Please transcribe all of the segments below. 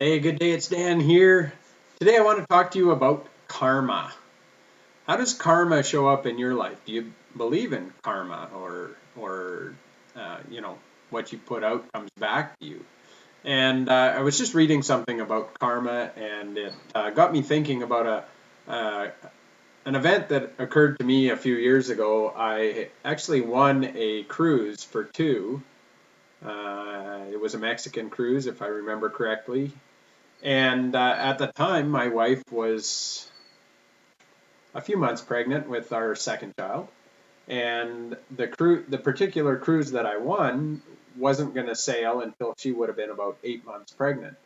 Hey, good day. It's Dan here. Today I want to talk to you about karma. How does karma show up in your life? Do you believe in karma, or what you put out comes back to you? And I was just reading something about karma, and it got me thinking about an event that occurred to me a few years ago. I actually won a cruise for two. It was a Mexican cruise, if I remember correctly. And at the time, my wife was a few months pregnant with our second child, and the particular cruise that I won, wasn't going to sail until she would have been about 8 months pregnant.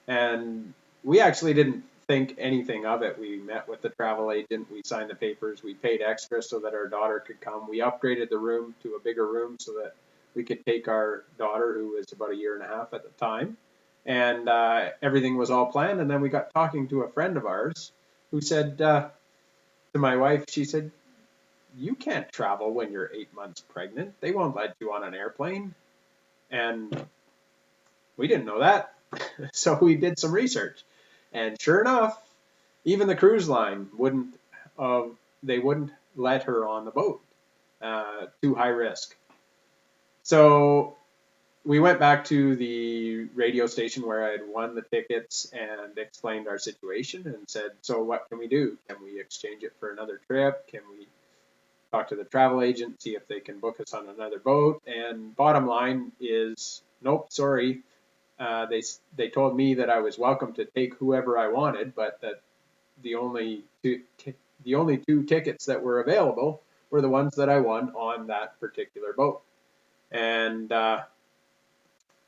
And we actually didn't think anything of it. We met with the travel agent, we signed the papers, we paid extra so that our daughter could come. We upgraded the room to a bigger room so that we could take our daughter, who was about a year and a half at the time. And everything was all planned. And then we got talking to a friend of ours who said to my wife, she said, "You can't travel when you're 8 months pregnant. They won't let you on an airplane." And we didn't know that. So we did some research. And sure enough, even the cruise line uh, wouldn't let her on the boat. Too high risk. So we went back to the radio station where I had won the tickets and explained our situation and said, "So what can we do? Can we exchange it for another trip? Can we talk to the travel agent, see if they can book us on another boat?" And bottom line is, nope, sorry. They told me that I was welcome to take whoever I wanted, but that the only two tickets that were available were the ones that I won on that particular boat. And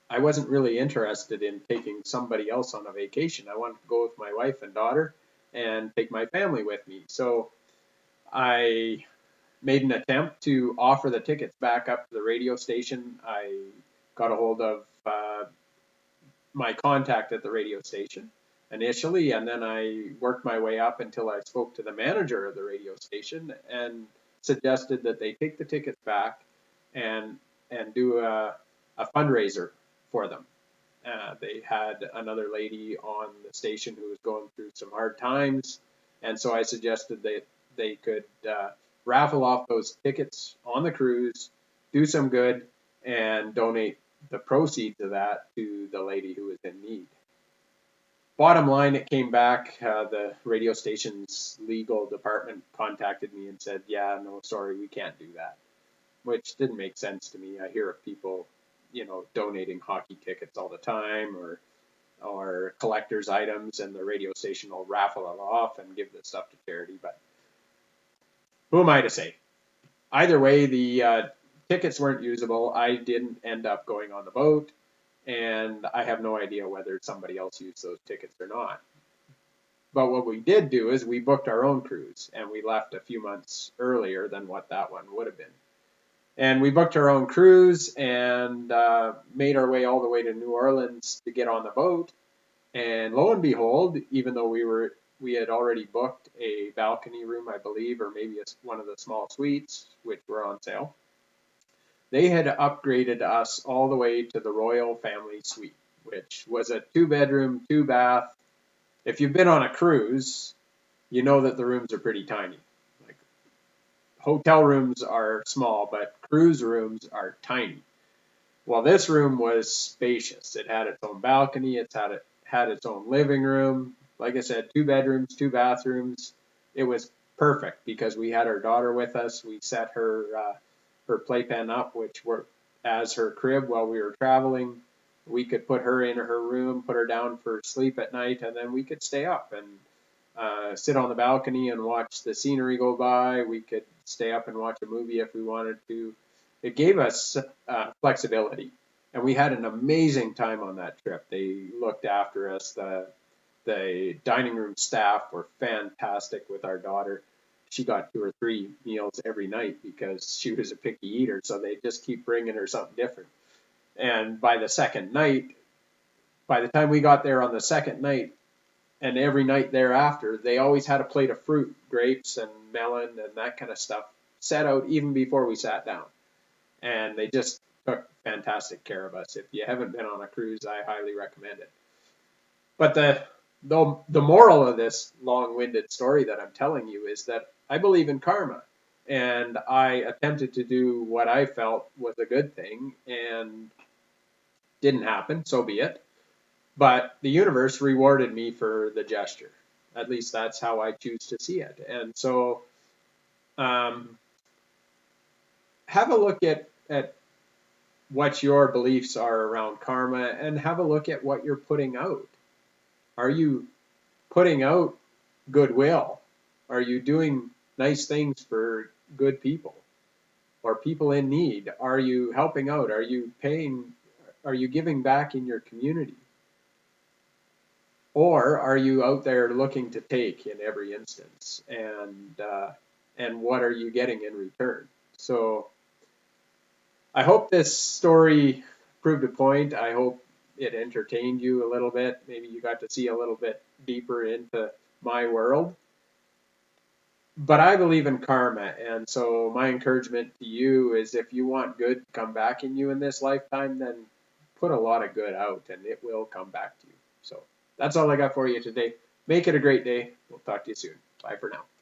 I wasn't really interested in taking somebody else on a vacation. I wanted to go with my wife and daughter and take my family with me. So I made an attempt to offer the tickets back up to the radio station. I got a hold of my contact at the radio station initially, and then I worked my way up until I spoke to the manager of the radio station and suggested that they take the tickets back and do a fundraiser for them. They had another lady on the station who was going through some hard times, and so I suggested that they could raffle off those tickets on the cruise, do some good, and donate the proceeds of that to the lady who was in need. Bottom line, it came back. The radio station's legal department contacted me and said, "Yeah, no, sorry, we can't do that," which didn't make sense to me. I hear of people, donating hockey tickets all the time, or collector's items, and the radio station will raffle it off and give this stuff to charity. But who am I to say? Either way, the tickets weren't usable. I didn't end up going on the boat, and I have no idea whether somebody else used those tickets or not. But what we did do is we booked our own cruise, and we left a few months earlier than what that one would have been. And we booked our own cruise and made our way all the way to New Orleans to get on the boat. And lo and behold, even though we had already booked a balcony room, I believe, or maybe one of the small suites, which were on sale, they had upgraded us all the way to the Royal Family Suite, which was a 2-bedroom, 2-bath. If you've been on a cruise, you know that the rooms are pretty tiny. Like, hotel rooms are small, but cruise rooms are tiny. Well, this room was spacious. It had its own balcony. It had its own living room. Like I said, 2 bedrooms, 2 bathrooms. It was perfect because we had our daughter with us. We set her playpen up, which worked as her crib while we were traveling. We could put her in her room, put her down for sleep at night, and then we could stay up and sit on the balcony and watch the scenery go by. We could stay up and watch a movie if we wanted to. It gave us flexibility, and we had an amazing time on that trip. They looked after us. The dining room staff were fantastic with our daughter. She got 2 or 3 meals every night because she was a picky eater, so they just keep bringing her something different. And by the second night, by the time we got there on the second night, and every night thereafter, they always had a plate of fruit, grapes and melon and that kind of stuff, set out even before we sat down. And they just took fantastic care of us. If you haven't been on a cruise, I highly recommend it. But the moral of this long-winded story that I'm telling you is that I believe in karma, and I attempted to do what I felt was a good thing, and didn't happen. So be it. But the universe rewarded me for the gesture. At least that's how I choose to see it. And so, um, have a look at what your beliefs are around karma, and have a look at what you're putting out. Are you putting out goodwill? Are you doing nice things for good people or people in need? Are you helping out? Are you paying? Are you giving back in your community? Or are you out there looking to take in every instance? And what are you getting in return? So I hope this story proved a point. I hope it entertained you a little bit. Maybe you got to see a little bit deeper into my world. But I believe in karma, and so my encouragement to you is if you want good to come back in you in this lifetime, then put a lot of good out and it will come back to you. So that's all I got for you today. Make it a great day. We'll talk to you soon. Bye for now.